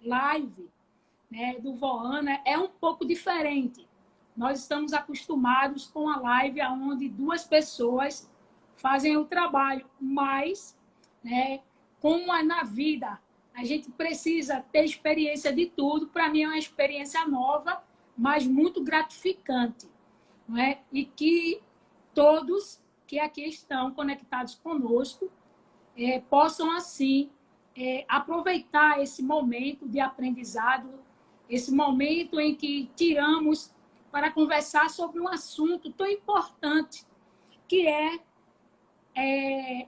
live, né, do Voana é um pouco diferente. Nós estamos acostumados com a live onde duas pessoas fazem o trabalho, mas, né, como é na vida, a gente precisa ter experiência de tudo. Para mim é uma experiência nova, mas muito gratificante, não é? E que todos que aqui estão conectados conosco possam, assim, aproveitar esse momento de aprendizado, esse momento em que tiramos para conversar sobre um assunto tão importante, que é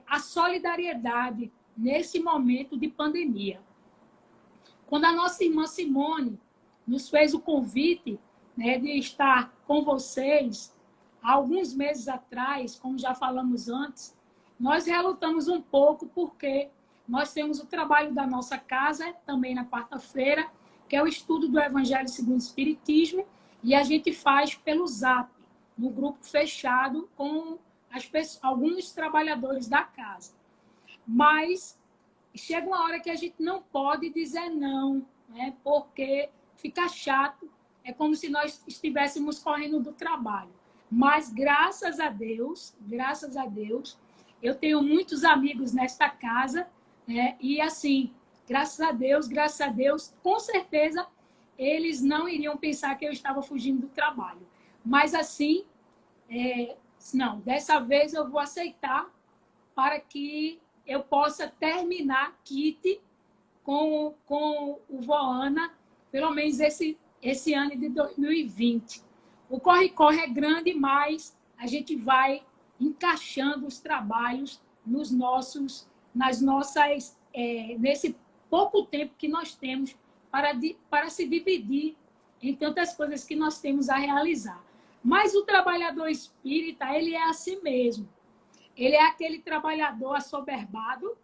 a solidariedade nesse momento de pandemia. Quando a nossa irmã Simone nos fez o convite, né, de estar com vocês há alguns meses atrás, como já falamos antes, nós relutamos um pouco porque nós temos o trabalho da nossa casa, também na quarta-feira, que é o estudo do Evangelho segundo o Espiritismo, e a gente faz pelo Zap, no grupo fechado com alguns trabalhadores da casa. Mas chega uma hora que a gente não pode dizer não, né? Porque fica chato, é como se nós estivéssemos correndo do trabalho. Mas, graças a Deus, eu tenho muitos amigos nesta casa, né? E assim, graças a Deus, com certeza, eles não iriam pensar que eu estava fugindo do trabalho. Mas assim, não, dessa vez eu vou aceitar para que eu possa terminar Kit com o Voana, pelo menos esse ano de 2020. O corre-corre é grande, mas a gente vai encaixando os trabalhos nesse pouco tempo que nós temos para se dividir em tantas coisas que nós temos a realizar. Mas o trabalhador espírita, ele é assim mesmo. Ele é aquele trabalhador assoberbado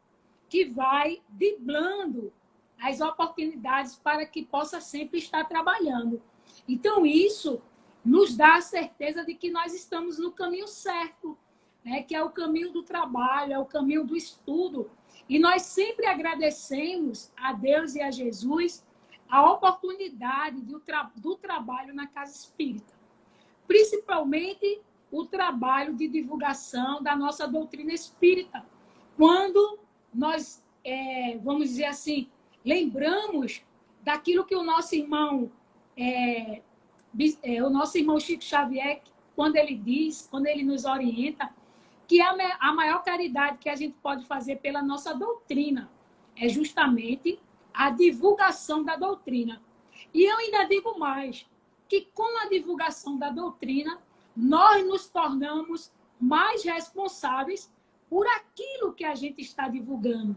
que vai driblando as oportunidades para que possa sempre estar trabalhando. Então, isso nos dá a certeza de que nós estamos no caminho certo, né? Que é o caminho do trabalho, é o caminho do estudo. E nós sempre agradecemos a Deus e a Jesus a oportunidade do trabalho na casa espírita. Principalmente o trabalho de divulgação da nossa doutrina espírita. Quando nós, vamos dizer assim, lembramos daquilo que o nosso irmão Chico Xavier, quando ele nos orienta, que a maior caridade que a gente pode fazer pela nossa doutrina é justamente a divulgação da doutrina. E eu ainda digo mais, que com a divulgação da doutrina, nós nos tornamos mais responsáveis por aquilo que a gente está divulgando,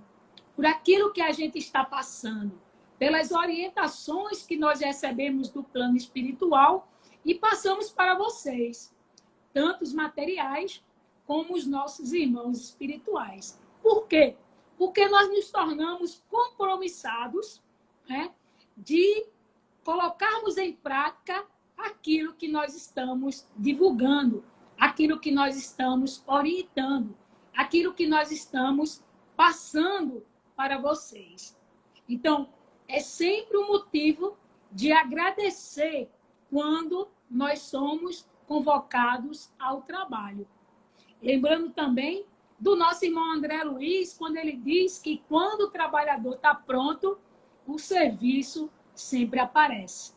por aquilo que a gente está passando, pelas orientações que nós recebemos do plano espiritual e passamos para vocês, tanto os materiais como os nossos irmãos espirituais. Por quê? Porque nós nos tornamos compromissados, né, de colocarmos em prática aquilo que nós estamos divulgando, aquilo que nós estamos orientando, aquilo que nós estamos passando para vocês. Então, é sempre um motivo de agradecer quando nós somos convocados ao trabalho. Lembrando também do nosso irmão André Luiz, quando ele diz que quando o trabalhador está pronto, o serviço sempre aparece.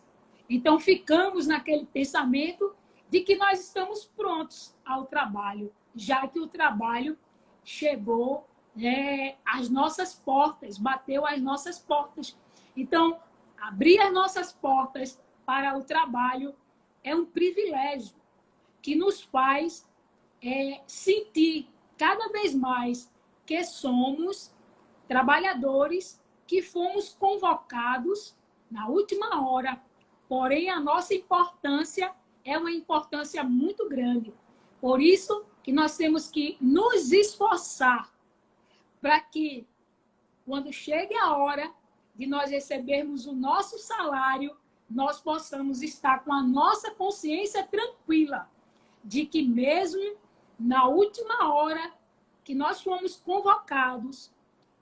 Então, ficamos naquele pensamento de que nós estamos prontos ao trabalho, já que o trabalho chegou às nossas portas, bateu às nossas portas. Então, abrir as nossas portas para o trabalho é um privilégio que nos faz sentir cada vez mais que somos trabalhadores que fomos convocados na última hora. Porém, a nossa importância é uma importância muito grande. Por isso que nós temos que nos esforçar para que, quando chegue a hora de nós recebermos o nosso salário, nós possamos estar com a nossa consciência tranquila de que mesmo na última hora que nós fomos convocados,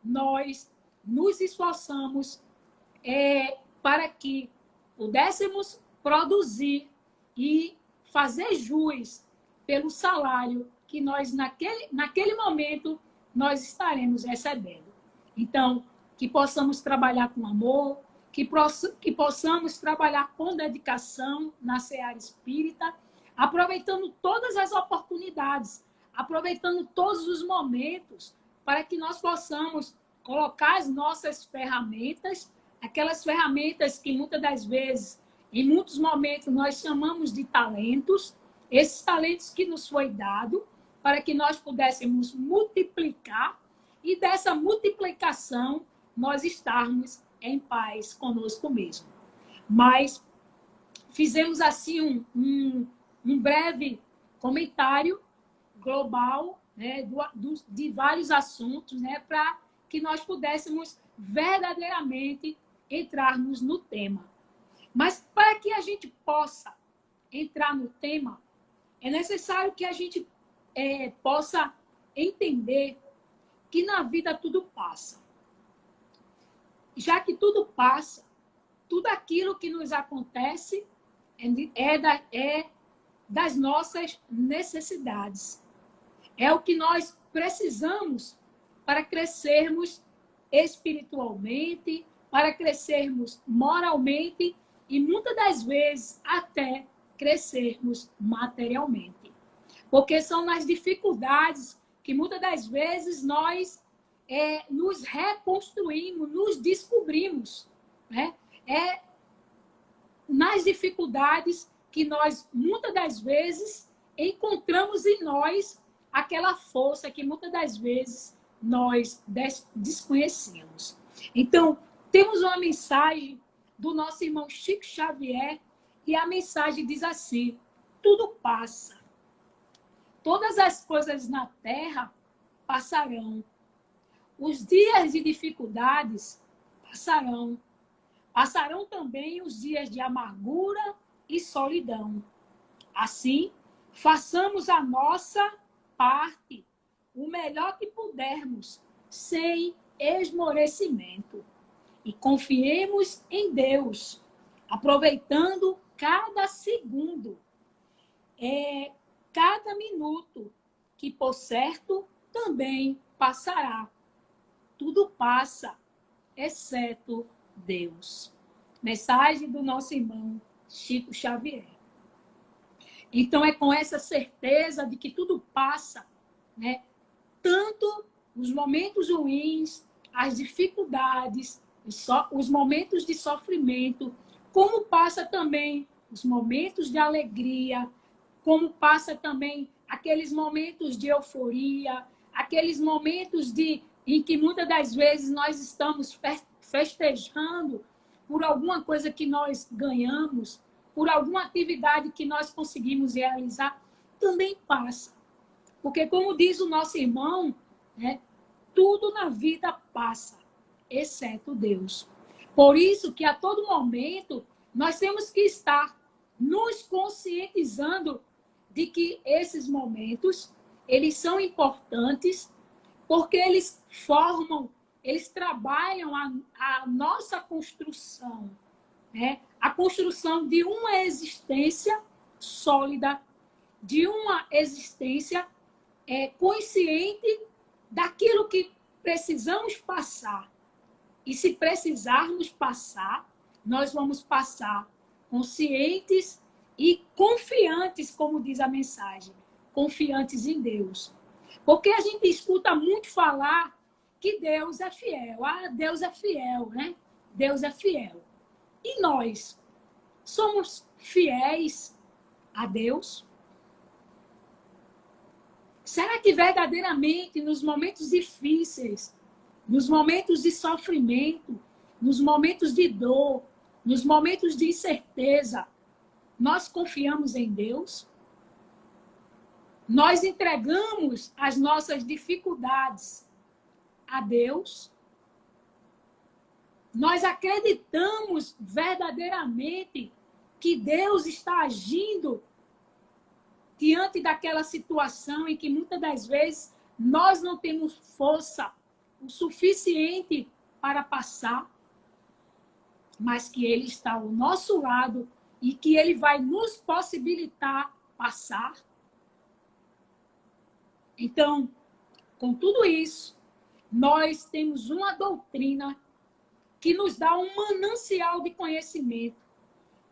nós nos esforçamos para que pudéssemos produzir e fazer jus pelo salário que nós, naquele momento, nós estaremos recebendo. Então, que possamos trabalhar com amor, que possamos trabalhar com dedicação na seara espírita, aproveitando todas as oportunidades, aproveitando todos os momentos, para que nós possamos colocar as nossas ferramentas, aquelas ferramentas que muitas das vezes, em muitos momentos, nós chamamos de talentos, esses talentos que nos foi dado, para que nós pudéssemos multiplicar e dessa multiplicação nós estarmos em paz conosco mesmo. Mas fizemos assim um breve comentário global, né, de vários assuntos, né, para que nós pudéssemos verdadeiramente entrarmos no tema. Mas para que a gente possa entrar no tema, é necessário que a gente possa entender que na vida tudo passa. Já que tudo passa, tudo aquilo que nos acontece é das nossas necessidades. É o que nós precisamos para crescermos espiritualmente, para crescermos moralmente e muitas das vezes até crescermos materialmente. Porque são nas dificuldades que muitas das vezes nós nos reconstruímos, nos descobrimos. Né? É nas dificuldades que nós, muitas das vezes, encontramos em nós aquela força que muitas das vezes nós desconhecemos. Então, temos uma mensagem do nosso irmão Chico Xavier, e a mensagem diz assim: tudo passa. Todas as coisas na terra passarão. Os dias de dificuldades passarão. Passarão também os dias de amargura e solidão. Assim, façamos a nossa parte, o melhor que pudermos, sem esmorecimento. E confiemos em Deus, aproveitando cada segundo, cada minuto, que por certo também passará. Tudo passa, exceto Deus. Mensagem do nosso irmão Chico Xavier. Então, é com essa certeza de que tudo passa, né? Tanto os momentos ruins, as dificuldades, os momentos de sofrimento, como passa também os momentos de alegria, como passa também aqueles momentos de euforia, aqueles momentos em que muitas das vezes nós estamos festejando por alguma coisa que nós ganhamos, por alguma atividade que nós conseguimos realizar, também passa. Porque, como diz o nosso irmão, né, tudo na vida passa, exceto Deus. Por isso que a todo momento nós temos que estar nos conscientizando de que esses momentos, eles são importantes, porque eles formam, eles trabalham a nossa construção, né? A construção de uma existência sólida, de uma existência consciente daquilo que precisamos passar. E se precisarmos passar, nós vamos passar conscientes e confiantes, como diz a mensagem, confiantes em Deus. Porque a gente escuta muito falar que Deus é fiel. Ah, Deus é fiel, né? Deus é fiel. E nós somos fiéis a Deus? Será que verdadeiramente nos momentos difíceis, nos momentos de sofrimento, nos momentos de dor, nos momentos de incerteza, nós confiamos em Deus? Nós entregamos as nossas dificuldades a Deus? Nós acreditamos verdadeiramente que Deus está agindo diante daquela situação em que muitas das vezes nós não temos força o suficiente para passar? mas que Ele está ao nosso lado e que Ele vai nos possibilitar passar. Então, com tudo isso, nós temos uma doutrina que nos dá um manancial de conhecimento,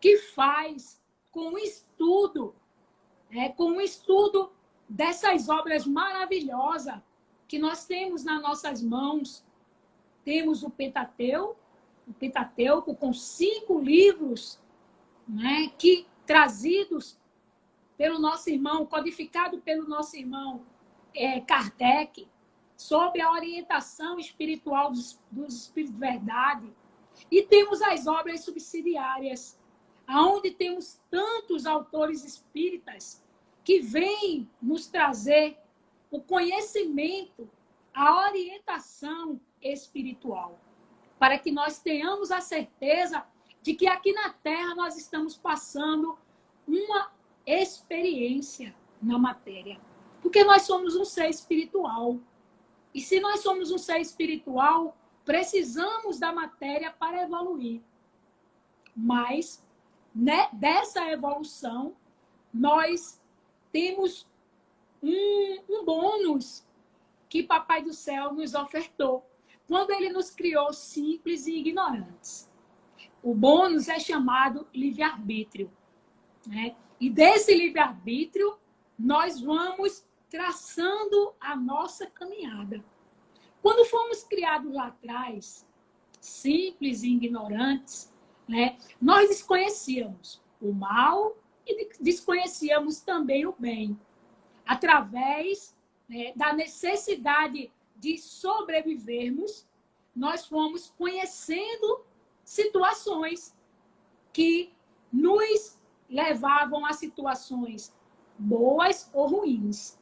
que faz com o estudo dessas obras maravilhosas que nós temos nas nossas mãos. Temos o Pentateuco com 5 livros, né, que trazidos pelo nosso irmão, codificado pelo nosso irmão Kardec, sob a orientação espiritual dos Espíritos de Verdade. E temos as obras subsidiárias, onde temos tantos autores espíritas que vêm nos trazer o conhecimento, a orientação espiritual, para que nós tenhamos a certeza de que aqui na Terra nós estamos passando uma experiência na matéria. Porque nós somos um ser espiritual. E se nós somos um ser espiritual, precisamos da matéria para evoluir. Mas, né, dessa evolução, nós temos um bônus que Papai do Céu nos ofertou quando Ele nos criou simples e ignorantes. O bônus é chamado livre-arbítrio, né? E desse livre-arbítrio, nós vamos traçando a nossa caminhada. Quando fomos criados lá atrás, simples e ignorantes, né, nós desconhecíamos o mal e desconhecíamos também o bem. Através, né, da necessidade de sobrevivermos, nós fomos conhecendo situações que nos levavam a situações boas ou ruins.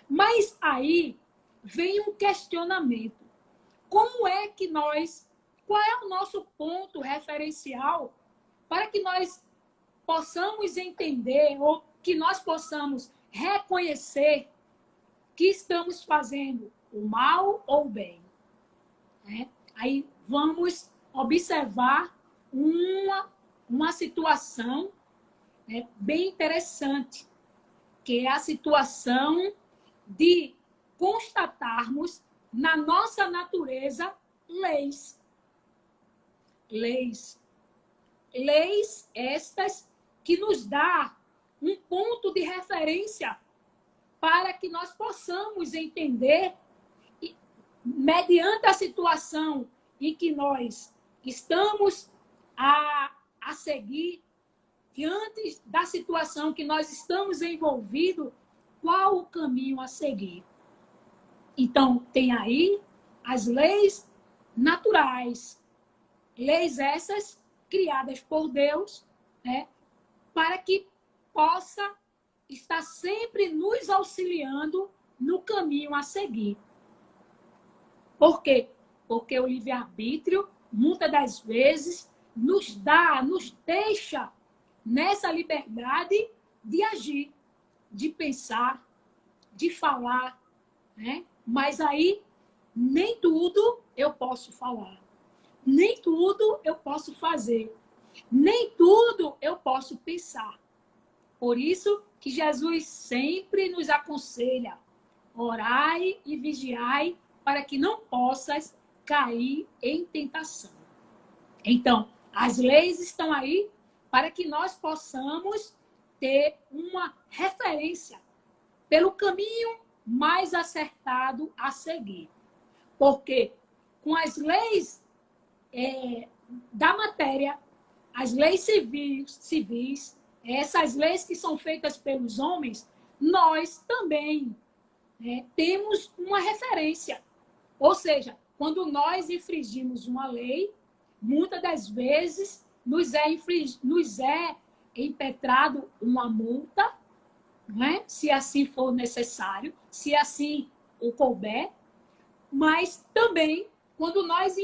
Mas aí vem um questionamento. Como é que qual é o nosso ponto referencial para que nós possamos entender ou que nós possamos reconhecer que estamos fazendo o mal ou o bem? Aí vamos observar uma situação, né, bem interessante, que é a situação de constatarmos na nossa natureza leis. Leis estas que nos dá um ponto de referência para que nós possamos entender, mediante a situação em que nós estamos a seguir, diante da situação que nós estamos envolvidos, qual o caminho a seguir. Então, tem aí as leis naturais, leis essas criadas por Deus, né, para que possa estar sempre nos auxiliando no caminho a seguir. Por quê? Porque o livre-arbítrio, muitas das vezes, nos deixa nessa liberdade de agir, de pensar, de falar, né? Mas aí nem tudo eu posso falar, nem tudo eu posso fazer, nem tudo eu posso pensar. Por isso que Jesus sempre nos aconselha: orai e vigiai para que não possas cair em tentação. Então, as leis estão aí para que nós possamos ter uma referência pelo caminho mais acertado a seguir. Porque com as leis da matéria, as leis civis, essas leis que são feitas pelos homens, nós também temos uma referência. Ou seja, quando nós infringimos uma lei, muitas das vezes nos é impetrado uma multa, não é? Se assim for necessário, se assim o couber. Mas também, quando nós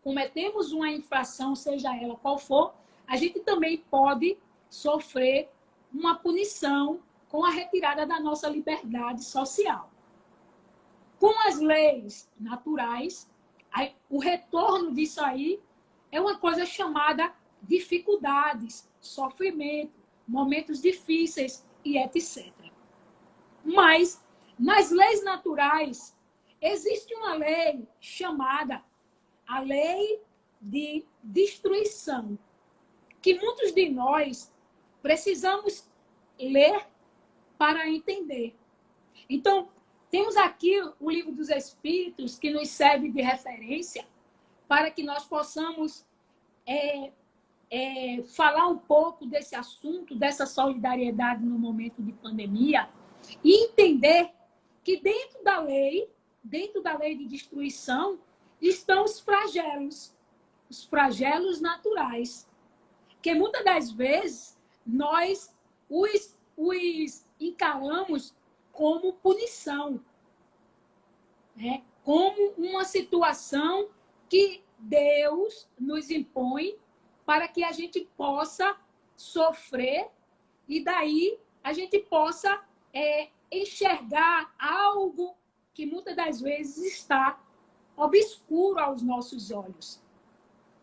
cometemos uma infração, seja ela qual for, a gente também pode sofrer uma punição com a retirada da nossa liberdade social. Com as leis naturais, o retorno disso aí é uma coisa chamada dificuldades, sofrimento, momentos difíceis e etc. Mas, nas leis naturais, existe uma lei chamada a lei de destruição, que muitos de nós precisamos ler para entender. Então, temos aqui o Livro dos Espíritos, que nos serve de referência para que nós possamos falar um pouco desse assunto, dessa solidariedade no momento de pandemia, e entender que dentro da lei de destruição, estão os flagelos naturais, que muitas das vezes nós os encaramos como punição, né? Como uma situação que Deus nos impõe para que a gente possa sofrer e daí a gente possa enxergar algo que muitas das vezes está obscuro aos nossos olhos.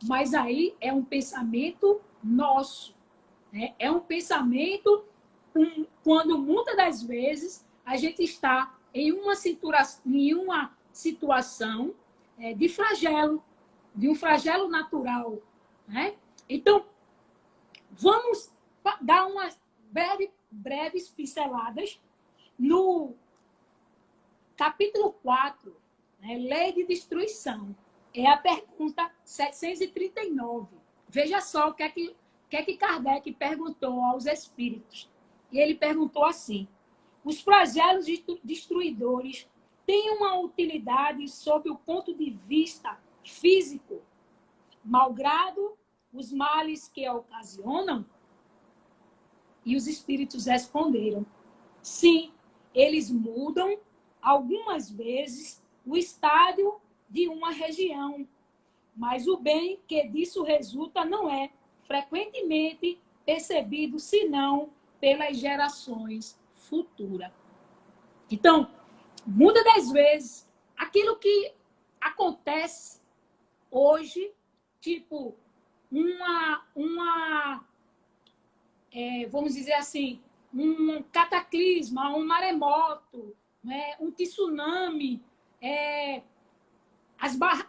Mas aí é um pensamento nosso, né? É um pensamento quando muitas das vezes a gente está em uma situação de flagelo, de um flagelo natural, né? Então, vamos dar umas breves pinceladas no capítulo 4, né? Lei de destruição. É a pergunta 739. Veja só o que é que Kardec perguntou aos espíritos. E ele perguntou assim: os flagelos destruidores têm uma utilidade sob o ponto de vista físico, malgrado os males que ocasionam? E os espíritos responderam: sim, eles mudam algumas vezes o estádio de uma região, mas o bem que disso resulta não é frequentemente percebido senão pelas gerações futuras. Então, muitas das vezes, aquilo que acontece hoje, tipo vamos dizer assim, um cataclisma, um maremoto, né, um tsunami,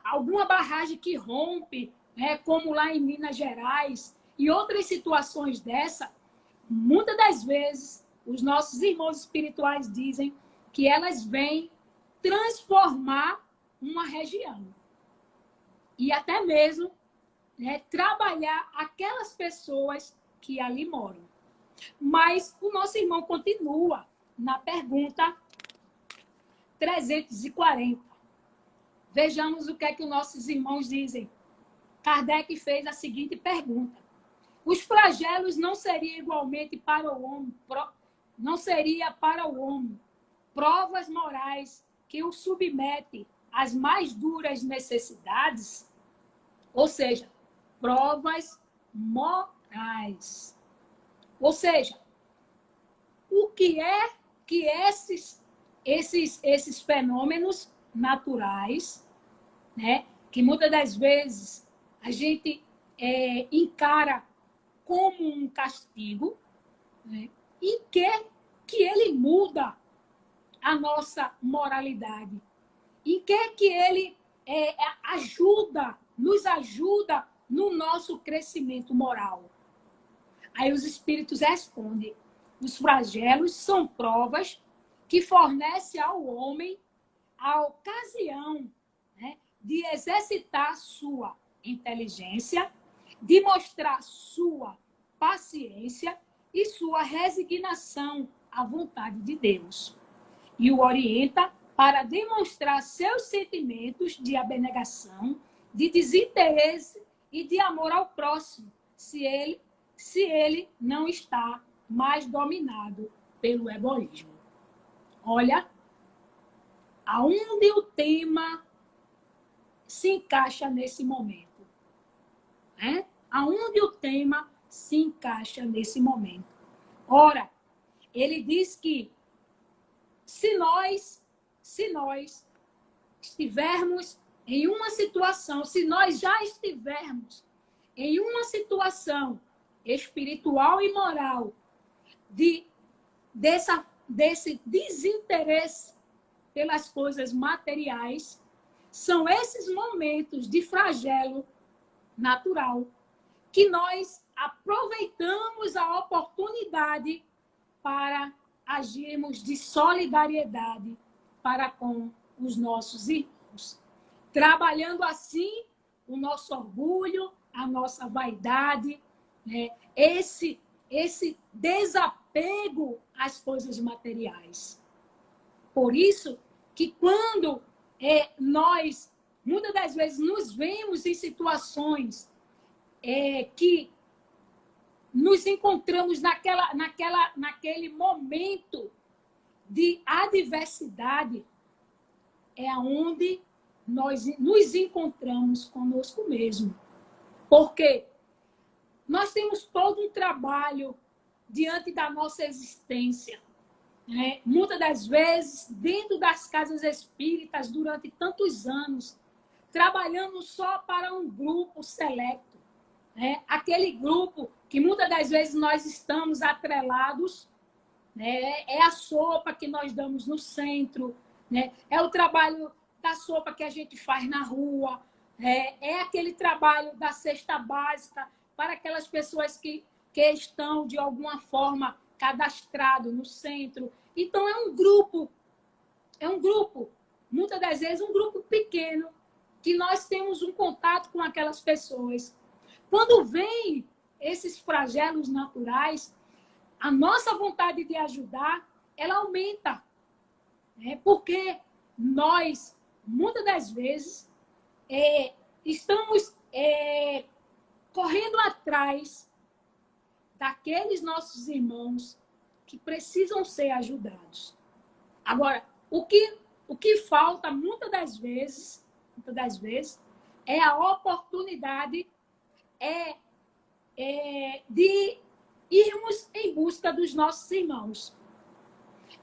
alguma barragem que rompe, né, como lá em Minas Gerais, e outras situações dessa, muitas das vezes, os nossos irmãos espirituais dizem que elas vêm transformar uma região. E até mesmo, né, trabalhar aquelas pessoas que ali moram. Mas o nosso irmão continua na pergunta 340. Vejamos o que é que os nossos irmãos dizem. Kardec fez a seguinte pergunta: os flagelos não seriam igualmente para o homem, provas morais que o submete às mais duras necessidades? Ou seja, provas morais. Ou seja, o que é que esses fenômenos naturais, né, que muitas das vezes a gente encara como um castigo, né, e que ele muda a nossa moralidade, em que ele nos ajuda no nosso crescimento moral. Aí os espíritos respondem: os flagelos são provas que fornecem ao homem a ocasião, né, de exercitar sua inteligência, de mostrar sua paciência e sua resignação à vontade de Deus. E o orienta para demonstrar seus sentimentos de abnegação, de desinteresse e de amor ao próximo, se ele não está mais dominado pelo egoísmo. Olha, aonde o tema se encaixa nesse momento, né? Aonde o tema se encaixa nesse momento. Ora, ele diz que se nós estivermos em uma situação, se nós já estivermos em uma situação espiritual e moral desse desinteresse pelas coisas materiais, são esses momentos de flagelo natural que nós aproveitamos a oportunidade para agirmos de solidariedade para com os nossos irmãos, trabalhando assim o nosso orgulho, a nossa vaidade, né? Esse desapego às coisas materiais. Por isso que quando nós, muitas das vezes, nos vemos em situações que nos encontramos naquele momento de adversidade, é onde nós nos encontramos conosco mesmo. Porque nós temos todo um trabalho diante da nossa existência. Né? Muitas das vezes, dentro das casas espíritas, durante tantos anos, trabalhando só para um grupo seleto. Né? Aquele grupo que muitas das vezes nós estamos atrelados, né? É a sopa que nós damos no centro, né? É o trabalho da sopa que a gente faz na rua, é aquele trabalho da cesta básica para aquelas pessoas que estão, de alguma forma, cadastrados no centro. Então, é um grupo, muitas das vezes, um grupo pequeno, que nós temos um contato com aquelas pessoas. Quando vem esses flagelos naturais, a nossa vontade de ajudar, ela aumenta. Porque nós, muitas das vezes, estamos correndo atrás daqueles nossos irmãos que precisam ser ajudados. Agora, o que falta muitas das vezes, é a oportunidade de irmos em busca dos nossos irmãos.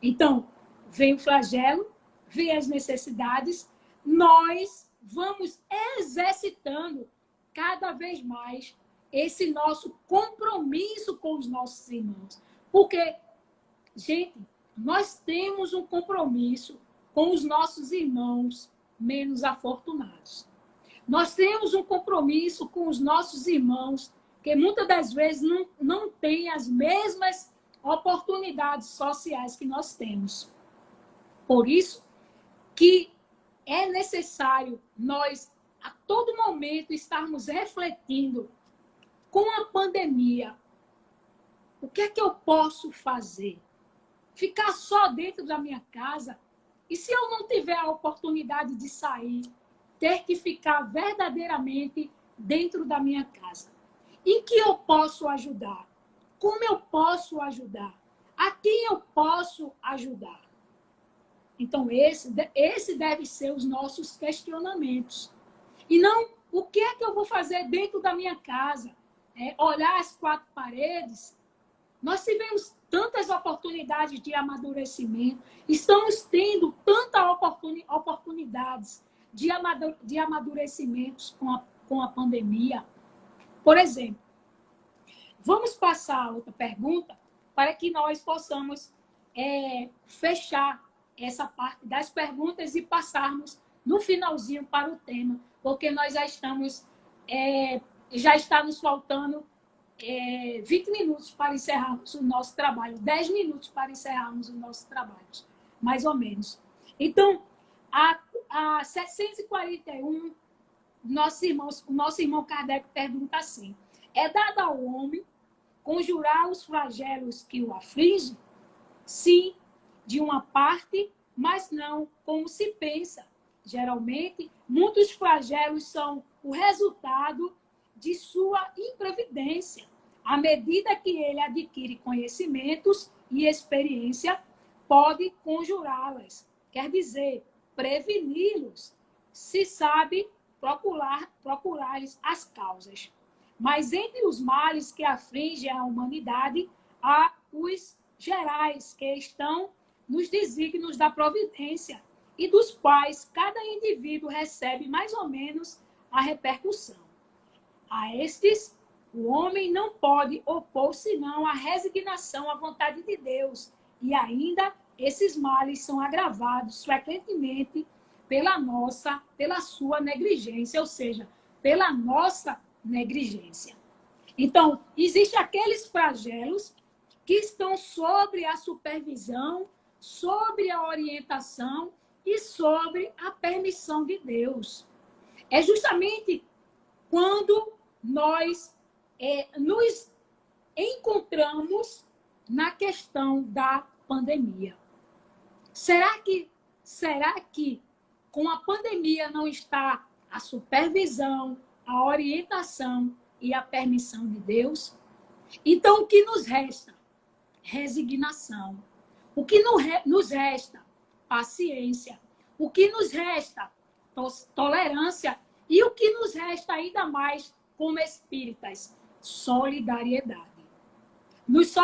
Então, vem o flagelo, vem as necessidades, nós vamos exercitando cada vez mais esse nosso compromisso com os nossos irmãos. Porque, gente, nós temos um compromisso com os nossos irmãos menos afortunados. Nós temos um compromisso com os nossos irmãos que muitas das vezes não têm as mesmas oportunidades sociais que nós temos. Por isso que é necessário nós, a todo momento, estarmos refletindo com a pandemia. O que é que eu posso fazer? Ficar só dentro da minha casa? E se eu não tiver a oportunidade de sair, ter que ficar verdadeiramente dentro da minha casa? Em que eu posso ajudar? Como eu posso ajudar? A quem eu posso ajudar? Então, esse deve ser os nossos questionamentos. E não o que é que eu vou fazer dentro da minha casa. Olhar as quatro paredes. Nós tivemos tantas oportunidades de amadurecimento. Estamos tendo tantas oportunidades de amadurecimentos com a pandemia. Por exemplo, vamos passar a outra pergunta para que nós possamos fechar essa parte das perguntas e passarmos no finalzinho para o tema, porque nós já estamos, já está nos faltando 20 minutos para encerrarmos o nosso trabalho, 10 minutos para encerrarmos o nosso trabalho, mais ou menos. Então, a 741, o nosso irmão Kardec pergunta assim: é dado ao homem conjurar os flagelos que o afligem? Sim, de uma parte, mas não como se pensa. Geralmente, muitos flagelos são o resultado de sua imprevidência. À medida que ele adquire conhecimentos e experiência, pode conjurá-las. Quer dizer, preveni-los, se sabe procurar-lhes as causas. Mas entre os males que afligem a humanidade, há os gerais, que estão nos desígnios da providência e dos quais cada indivíduo recebe mais ou menos a repercussão. A estes, o homem não pode opor senão a resignação à vontade de Deus. E ainda, esses males são agravados frequentemente pela sua negligência, ou seja, pela nossa negligência. Então, existem aqueles flagelos que estão sobre a supervisão, sobre a orientação e sobre a permissão de Deus. É justamente quando nós nos encontramos na questão da pandemia. Será que com a pandemia não está a supervisão, a orientação e a permissão de Deus? Então, o que nos resta? Resignação. O que nos resta? Paciência. O que nos resta? Tolerância. E o que nos resta ainda mais como espíritas? Solidariedade. Nos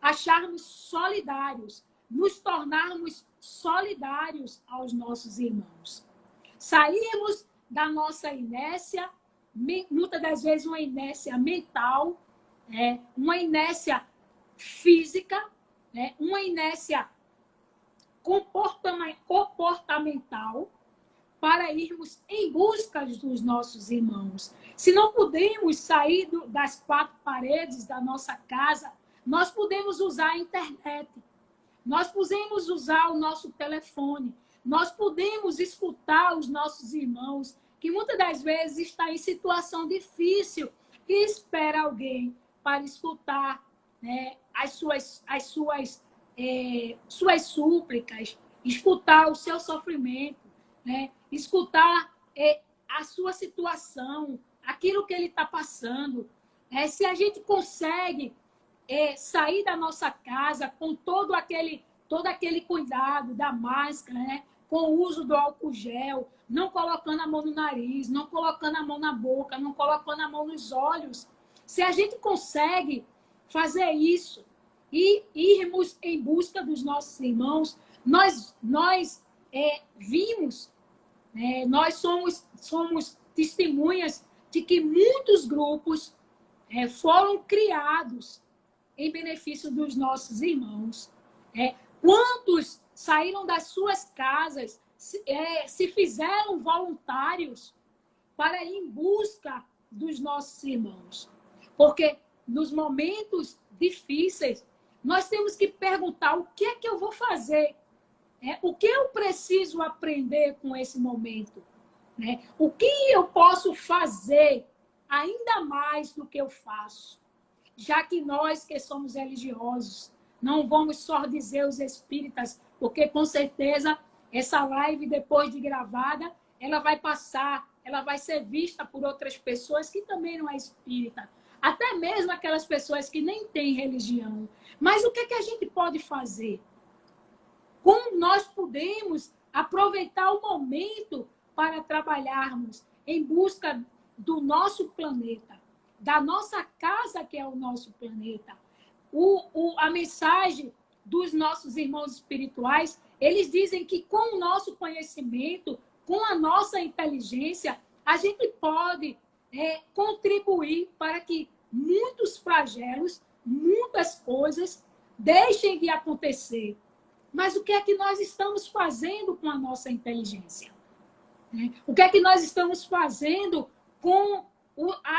acharmos solidários, nos tornarmos solidários aos nossos irmãos. Sairmos da nossa inércia, muitas das vezes uma inércia mental, uma inércia física, uma inércia comportamental, para irmos em busca dos nossos irmãos. Se não podemos sair das quatro paredes da nossa casa, nós podemos usar a internet, nós podemos usar o nosso telefone, nós podemos escutar os nossos irmãos, que muitas das vezes está em situação difícil e espera alguém para escutar, né, as suas súplicas, escutar o seu sofrimento, né, escutar a sua situação, aquilo que ele está passando. Se a gente consegue sair da nossa casa com todo aquele cuidado da máscara, né, com o uso do álcool gel, não colocando a mão no nariz, não colocando a mão na boca, não colocando a mão nos olhos. Se a gente consegue fazer isso e irmos em busca dos nossos irmãos, nós vimos, nós somos testemunhas de que muitos grupos foram criados em benefício dos nossos irmãos. Quantos saíram das suas casas, se fizeram voluntários para ir em busca dos nossos irmãos? Porque nos momentos difíceis, nós temos que perguntar o que é que eu vou fazer? O que eu preciso aprender com esse momento? O que eu posso fazer ainda mais do que eu faço? Já que nós que somos religiosos, não vamos só dizer os espíritas, porque com certeza essa live, depois de gravada, ela vai passar, ela vai ser vista por outras pessoas que também não é espírita. Até mesmo aquelas pessoas que nem têm religião. Mas o que é que a gente pode fazer? Como nós podemos aproveitar o momento para trabalharmos em busca do nosso planeta, da nossa casa, que é o nosso planeta? A mensagem dos nossos irmãos espirituais, eles dizem que com o nosso conhecimento, com a nossa inteligência, a gente pode contribuir para que muitos flagelos, muitas coisas deixem de acontecer. Mas o que é que nós estamos fazendo com a nossa inteligência? O que é que nós estamos fazendo com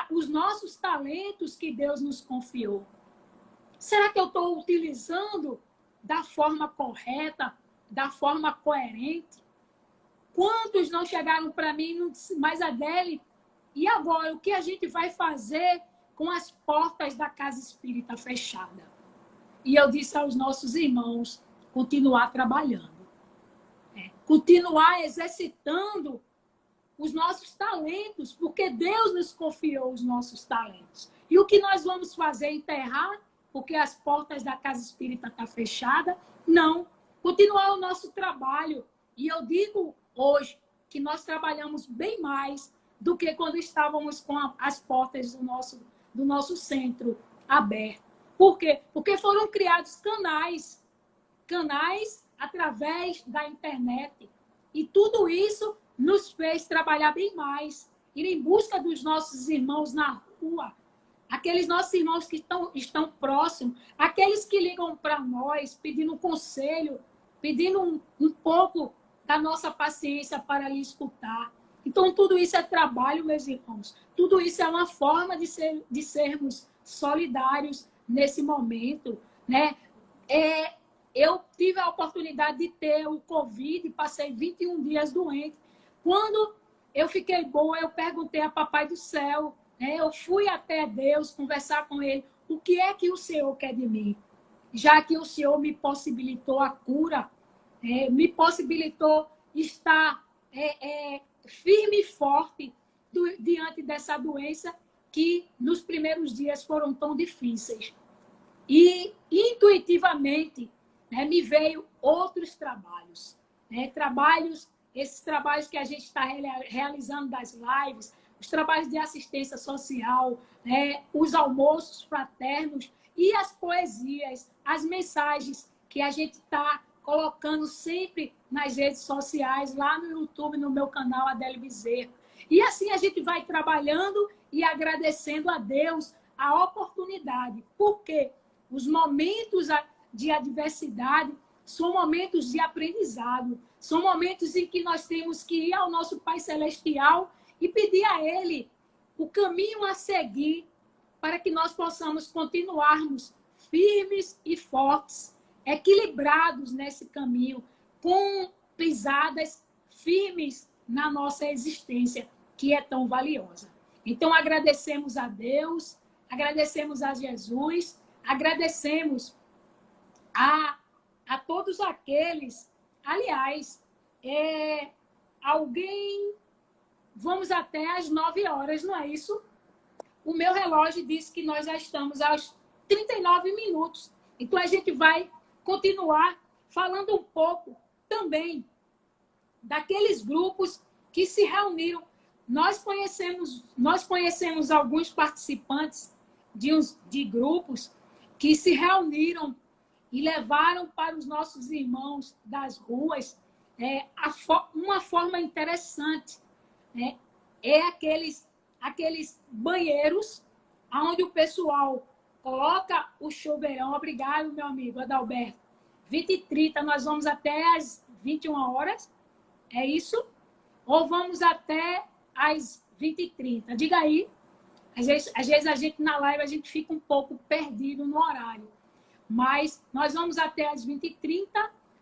os nossos talentos que Deus nos confiou? Será que eu estou utilizando da forma correta, da forma coerente? Quantos não chegaram para mim e não disseram, mas Adele, e agora? O que a gente vai fazer com as portas da casa espírita fechada? E eu disse aos nossos irmãos, continuar trabalhando. Continuar exercitando os nossos talentos, porque Deus nos confiou os nossos talentos. E o que nós vamos fazer? Enterrar? Porque as portas da casa espírita estão fechadas? Não. Continuar o nosso trabalho. E eu digo hoje que nós trabalhamos bem mais do que quando estávamos com as portas do nosso centro aberto. Por quê? Porque foram criados canais através da internet. E tudo isso nos fez trabalhar bem mais. ir em busca dos nossos irmãos na rua, aqueles nossos irmãos que estão próximos, aqueles que ligam para nós, pedindo conselho, pedindo um pouco da nossa paciência para lhe escutar. Então, tudo isso é trabalho, meus irmãos. Tudo isso é uma forma de sermos solidários nesse momento, né? Eu tive a oportunidade de ter o Covid, passei 21 dias doente. Quando eu fiquei boa, eu perguntei a Papai do Céu, né? Eu fui até Deus conversar com Ele. O que é que o Senhor quer de mim? Já que o Senhor me possibilitou a cura, me possibilitou estar firme e forte diante dessa doença que nos primeiros dias foram tão difíceis. E intuitivamente, né, me veio outros trabalhos, né? Esses trabalhos que a gente está realizando das lives, os trabalhos de assistência social, né, os almoços fraternos e as poesias, as mensagens que a gente está colocando sempre nas redes sociais, lá no YouTube, no meu canal Adele Bezerra. E assim a gente vai trabalhando e agradecendo a Deus a oportunidade. Por quê? Os momentos de adversidade são momentos de aprendizado, são momentos em que nós temos que ir ao nosso Pai Celestial e pedir a Ele o caminho a seguir para que nós possamos continuarmos firmes e fortes, equilibrados nesse caminho, com pisadas firmes na nossa existência, que é tão valiosa. Então, agradecemos a Deus, agradecemos a Jesus, agradecemos a todos aqueles. Aliás, vamos até às 9 horas, não é isso? O meu relógio diz que nós já estamos aos 39 minutos. Então, a gente vai continuar falando um pouco também daqueles grupos que se reuniram. Nós conhecemos alguns participantes de grupos que se reuniram e levaram para os nossos irmãos das ruas uma forma interessante. Né? Aqueles banheiros onde o pessoal coloca o chuveirão. Obrigado, meu amigo Adalberto. 20h30, nós vamos até às 21 horas. É isso? Ou vamos até às 20h30? Diga aí. Às vezes a gente na live a gente fica um pouco perdido no horário. Mas nós vamos até às 20h30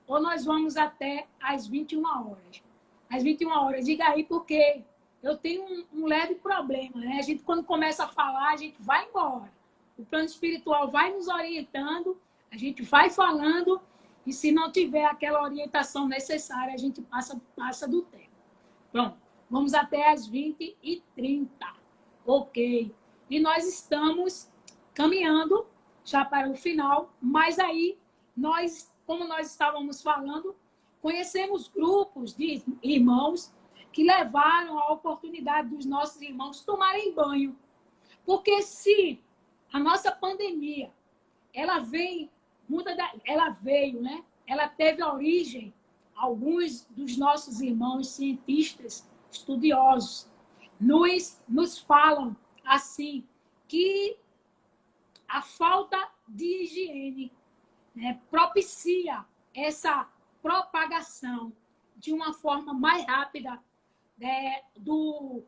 ou nós vamos até às 21 horas? Às 21 horas. Diga aí, porque eu tenho um leve problema, né? A gente, quando começa a falar, a gente vai embora. O plano espiritual vai nos orientando, a gente vai falando, e se não tiver aquela orientação necessária, a gente passa do tempo. Pronto, vamos até às 20h30. Ok. E nós estamos caminhando já para o final, mas aí, como nós estávamos falando, conhecemos grupos de irmãos que levaram a oportunidade dos nossos irmãos tomarem banho. Porque se a nossa pandemia, ela veio, né? Ela teve origem, alguns dos nossos irmãos cientistas, estudiosos, nos falam assim, que a falta de higiene, né, propicia essa propagação de uma forma mais rápida, né, do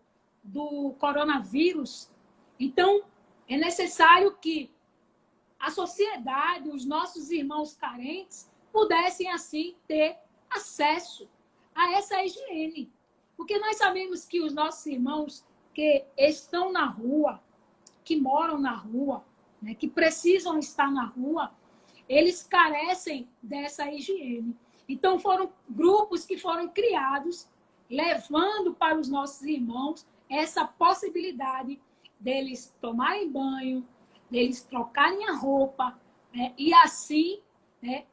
coronavírus. Então, é necessário que a sociedade, os nossos irmãos carentes, pudessem, assim, ter acesso a essa higiene. Porque nós sabemos que os nossos irmãos que estão na rua, que moram na rua, né, que precisam estar na rua, eles carecem dessa higiene. Então, foram grupos que foram criados, levando para os nossos irmãos essa possibilidade deles tomarem banho, deles trocarem a roupa, né, e assim, né,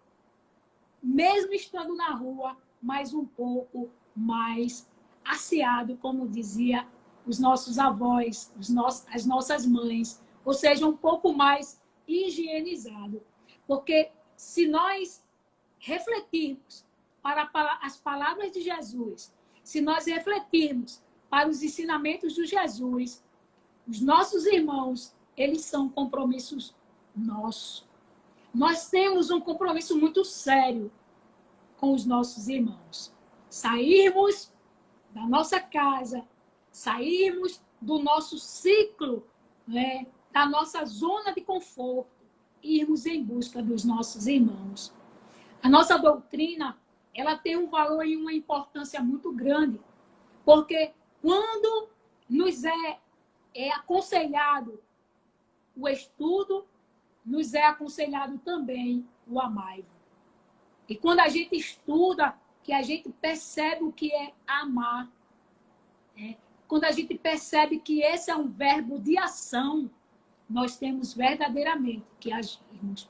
mesmo estando na rua, mais um pouco mais asseado, como dizia os nossos avós, as nossas mães, ou seja, um pouco mais higienizado. Porque se nós refletirmos para as palavras de Jesus, se nós refletirmos para os ensinamentos de Jesus, os nossos irmãos, eles são compromissos nossos. Nós temos um compromisso muito sério com os nossos irmãos. Sairmos da nossa casa, sairmos do nosso ciclo, né, da nossa zona de conforto, e irmos em busca dos nossos irmãos. A nossa doutrina, ela tem um valor e uma importância muito grande, porque quando nos é aconselhado o estudo, nos é aconselhado também o amai-vos. E quando a gente estuda, que a gente percebe o que é amar, né? Quando a gente percebe que esse é um verbo de ação, nós temos verdadeiramente que agirmos.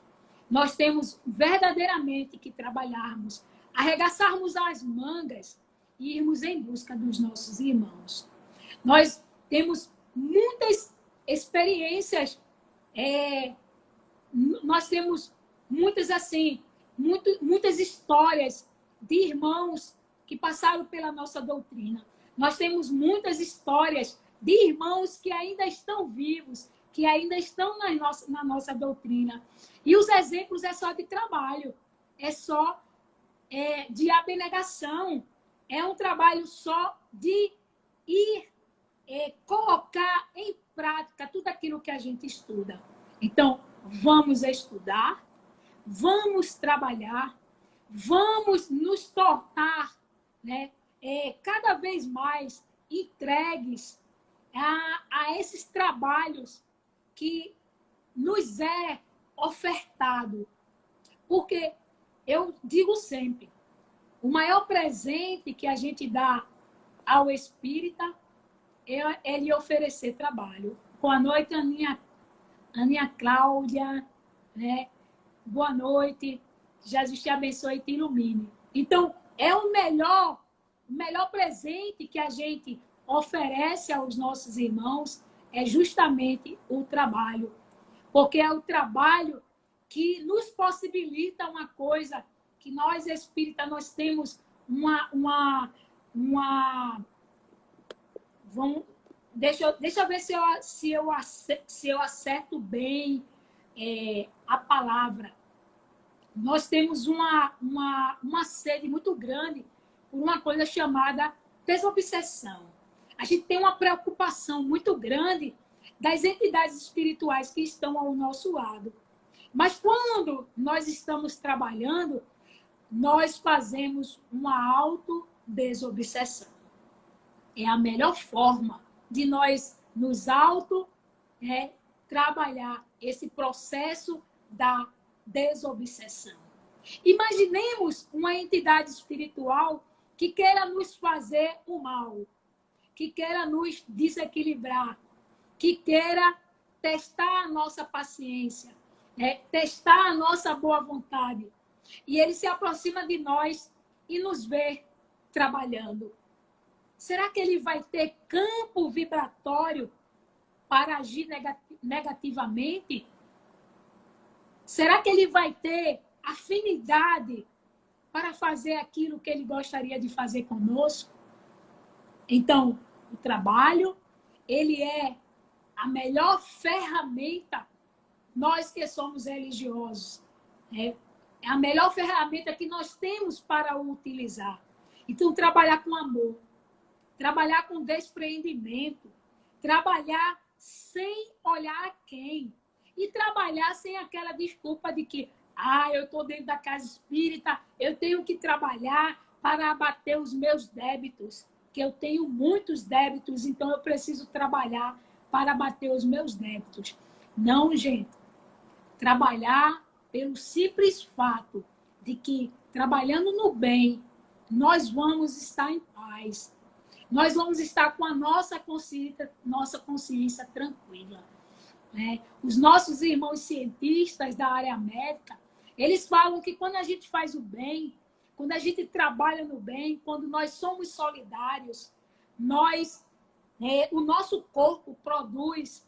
Nós temos verdadeiramente que trabalharmos, arregaçarmos as mangas e irmos em busca dos nossos irmãos. Nós temos muitas experiências, nós temos muitas histórias de irmãos que passaram pela nossa doutrina. Nós temos muitas histórias de irmãos que ainda estão vivos, que ainda estão na nossa doutrina. E os exemplos é só de trabalho, é só de abnegação, é um trabalho só de ir colocar em prática tudo aquilo que a gente estuda. Então, vamos estudar, vamos trabalhar, vamos nos tornar, né, cada vez mais entregues a esses trabalhos que nos é ofertado. Porque eu digo sempre, o maior presente que a gente dá ao espírita é lhe oferecer trabalho. Boa noite, Aninha Cláudia, né? Boa noite, Jesus te abençoe e te ilumine. Então, é o melhor presente que a gente oferece aos nossos irmãos é justamente o trabalho. Porque é o trabalho que nos possibilita uma coisa que nós, espíritas, nós temos deixa eu ver se eu acerto bem a palavra. Nós temos uma sede muito grande por uma coisa chamada desobsessão. A gente tem uma preocupação muito grande das entidades espirituais que estão ao nosso lado. Mas quando nós estamos trabalhando, nós fazemos uma autodesobsessão. É a melhor forma de nós nos trabalhar esse processo da desobsessão. Imaginemos uma entidade espiritual que queira nos fazer o mal, que queira nos desequilibrar, que queira testar a nossa paciência, testar a nossa boa vontade. E ele se aproxima de nós e nos vê trabalhando. Será que ele vai ter campo vibratório para agir negativamente? Será que ele vai ter afinidade para fazer aquilo que ele gostaria de fazer conosco? Então, o trabalho, ele é a melhor ferramenta, nós que somos religiosos, é a melhor ferramenta que nós temos para o utilizar. Então, trabalhar com amor, trabalhar com despreendimento, trabalhar sem olhar a quem, e trabalhar sem aquela desculpa de que eu estou dentro da casa espírita, eu tenho que trabalhar para abater os meus débitos, que eu tenho muitos débitos, então eu preciso trabalhar para abater os meus débitos. Não, gente. Trabalhar pelo simples fato de que, trabalhando no bem, nós vamos estar em paz. Nós vamos estar com a nossa consciência tranquila. Os nossos irmãos cientistas da área médica, eles falam que quando a gente faz o bem, quando a gente trabalha no bem, quando nós somos solidários, o nosso corpo produz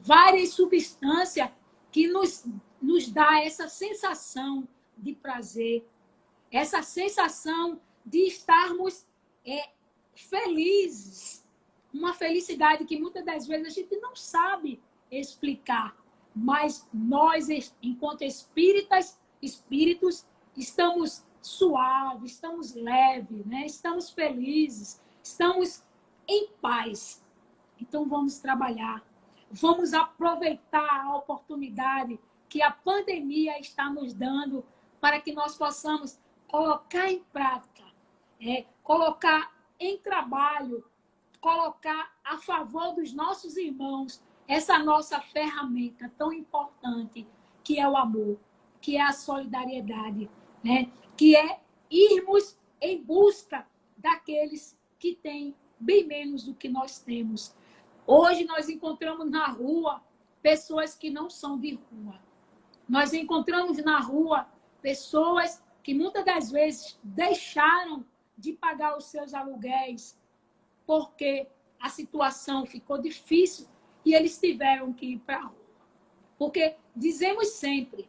várias substâncias que nos dá essa sensação de prazer, essa sensação de estarmos felizes, uma felicidade que muitas das vezes a gente não sabe explicar. Mas nós, enquanto espíritos, estamos suaves, estamos leves, né? Estamos felizes, estamos em paz. Então vamos trabalhar, vamos aproveitar a oportunidade que a pandemia está nos dando para que nós possamos colocar em prática, colocar em trabalho, colocar a favor dos nossos irmãos essa nossa ferramenta tão importante, que é o amor, que é a solidariedade, né? Que é irmos em busca daqueles que têm bem menos do que nós temos. Hoje nós encontramos na rua pessoas que não são de rua. Nós encontramos na rua pessoas que muitas das vezes deixaram de pagar os seus aluguéis porque a situação ficou difícil e eles tiveram que ir para a rua. Porque dizemos sempre,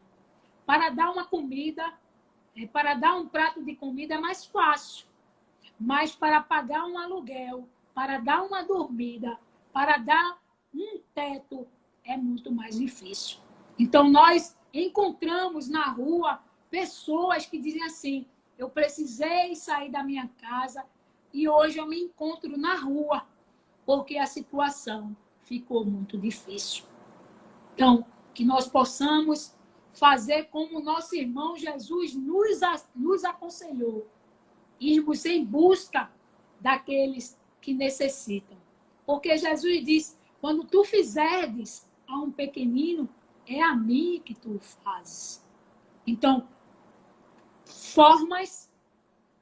para dar uma comida, para dar um prato de comida é mais fácil, mas para pagar um aluguel, para dar uma dormida, para dar um teto, é muito mais difícil. Então, nós encontramos na rua pessoas que dizem assim, eu precisei sair da minha casa e hoje eu me encontro na rua, porque a situação ficou muito difícil. Então, que nós possamos fazer como o nosso irmão Jesus nos aconselhou, irmos em busca daqueles que necessitam. Porque Jesus disse, quando tu fizerdes a um pequenino, é a mim que tu fazes. Então, formas,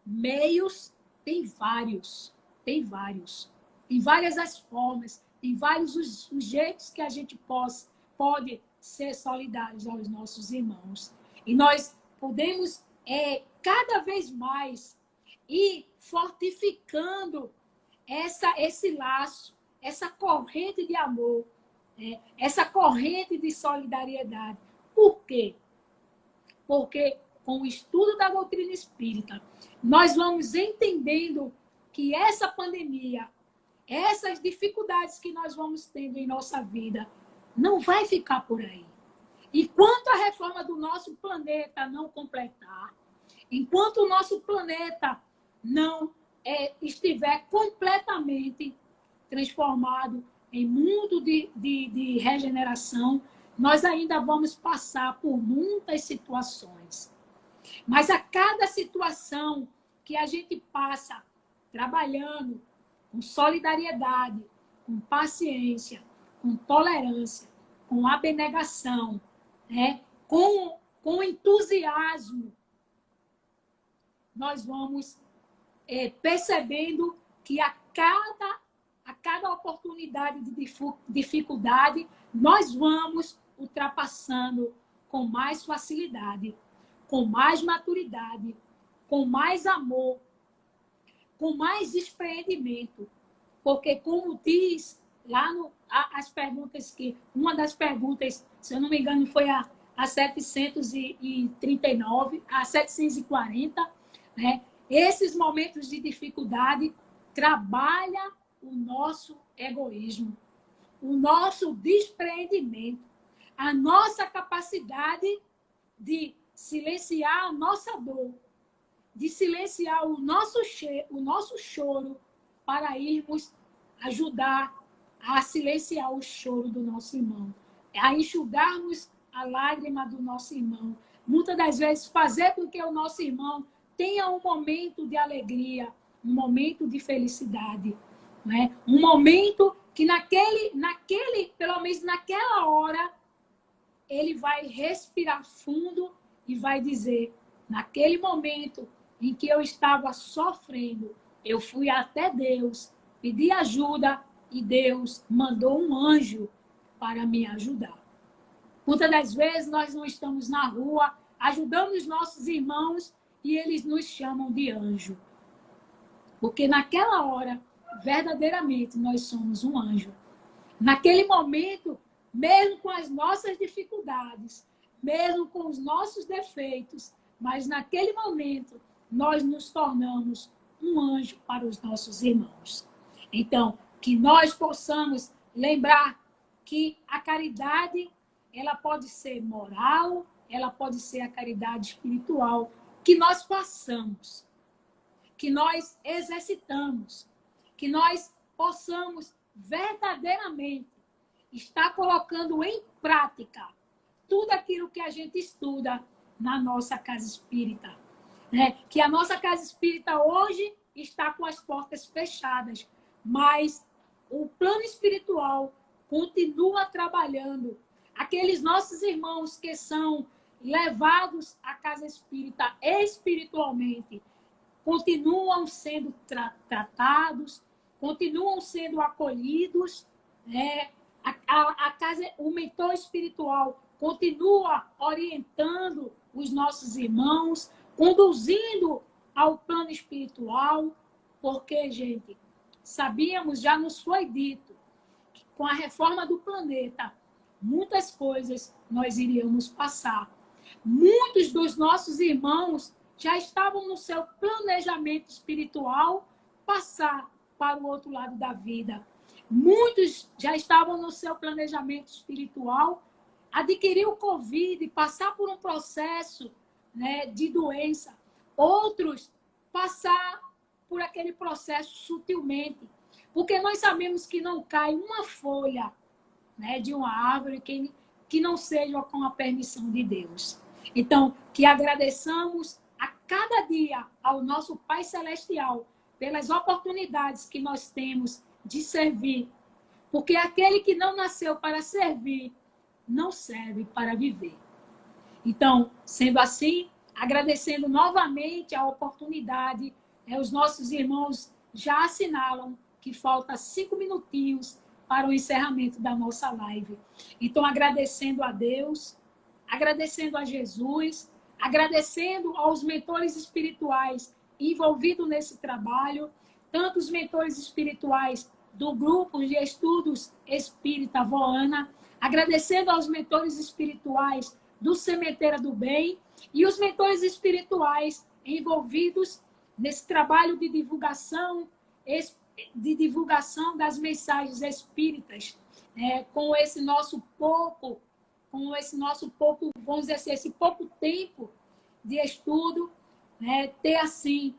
meios, tem vários. Tem várias as formas, tem vários os jeitos que a gente pode ser solidários aos nossos irmãos. E nós podemos cada vez mais ir fortificando esse laço, essa corrente de amor, essa corrente de solidariedade. Por quê? Porque com o estudo da doutrina espírita, nós vamos entendendo que essa pandemia, essas dificuldades que nós vamos tendo em nossa vida, não vai ficar por aí. Enquanto a reforma do nosso planeta não completar, enquanto o nosso planeta não estiver completamente transformado em mundo de regeneração, nós ainda vamos passar por muitas situações. Mas a cada situação que a gente passa trabalhando com solidariedade, com paciência, com tolerância, com abnegação, com entusiasmo, nós vamos percebendo que a cada oportunidade de dificuldade, nós vamos ultrapassando com mais facilidade, com mais maturidade, com mais amor, com mais despreendimento. Porque, como diz lá as perguntas uma das perguntas, se eu não me engano, foi a 739, a 740, né? Esses momentos de dificuldade trabalha o nosso egoísmo, o nosso despreendimento, a nossa capacidade de silenciar a nossa dor, de silenciar o nosso choro para irmos ajudar a silenciar o choro do nosso irmão, a enxugarmos a lágrima do nosso irmão. Muitas das vezes fazer com que o nosso irmão tenha um momento de alegria, um momento de felicidade, né? Um momento que pelo menos naquela hora, ele vai respirar fundo e vai dizer, naquele momento em que eu estava sofrendo, eu fui até Deus, pedi ajuda e Deus mandou um anjo para me ajudar. Muitas das vezes nós não estamos na rua ajudando os nossos irmãos e eles nos chamam de anjo. Porque naquela hora, verdadeiramente, nós somos um anjo. Naquele momento, mesmo com as nossas dificuldades, mesmo com os nossos defeitos, mas naquele momento, nós nos tornamos um anjo para os nossos irmãos. Então, Que nós possamos lembrar que a caridade, ela pode ser moral, ela pode ser a caridade espiritual, que nós façamos, que nós exercitamos, que nós possamos verdadeiramente estar colocando em prática tudo aquilo que a gente estuda na nossa casa espírita. Né? Que a nossa casa espírita hoje está com as portas fechadas, mas o plano espiritual continua trabalhando. Aqueles nossos irmãos que são levados à casa espírita espiritualmente continuam sendo tratados, continuam sendo acolhidos, né? O mentor espiritual continua orientando os nossos irmãos, conduzindo ao plano espiritual, porque, gente, sabíamos, já nos foi dito, que com a reforma do planeta, muitas coisas nós iríamos passar. Muitos dos nossos irmãos já estavam no seu planejamento espiritual passar para o outro lado da vida. Muitos já estavam no seu planejamento espiritual adquirir o Covid, passar por um processo, né, de doença. Outros passar por aquele processo sutilmente. Porque nós sabemos que não cai uma folha, né, de uma árvore que não seja com a permissão de Deus. Então, que agradeçamos a cada dia ao nosso Pai Celestial pelas oportunidades que nós temos de servir. Porque aquele que não nasceu para servir, não serve para viver. Então, sendo assim, agradecendo novamente a oportunidade, os nossos irmãos já assinalam que falta 5 minutinhos para o encerramento da nossa live. Então, agradecendo a Deus, agradecendo a Jesus, agradecendo aos mentores espirituais envolvidos nesse trabalho, tanto os mentores espirituais do grupo de estudos Espírita Voana, agradecendo aos mentores espirituais do Sementeira do Bem e os mentores espirituais envolvidos nesse trabalho de divulgação das mensagens espíritas, com esse nosso pouco, vamos dizer assim, esse pouco tempo de estudo, né, ter assim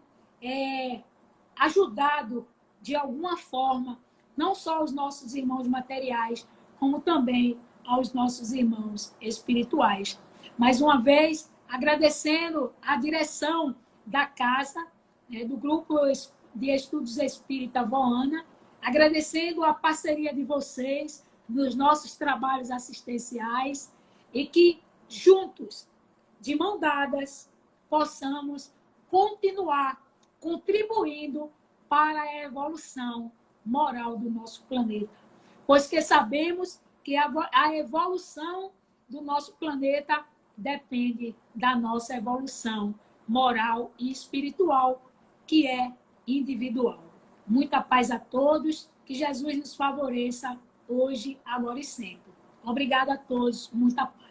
ajudado de alguma forma não só os nossos irmãos materiais, como também aos nossos irmãos espirituais. Mais uma vez, agradecendo a direção da casa, do Grupo de Estudos Espírita Voana, agradecendo a parceria de vocês nos nossos trabalhos assistenciais e que juntos, de mão dadas, possamos continuar contribuindo para a evolução moral do nosso planeta. Pois que sabemos que a evolução do nosso planeta depende da nossa evolução moral e espiritual, que é individual. Muita paz a todos, que Jesus nos favoreça hoje, agora e sempre. Obrigada a todos, muita paz.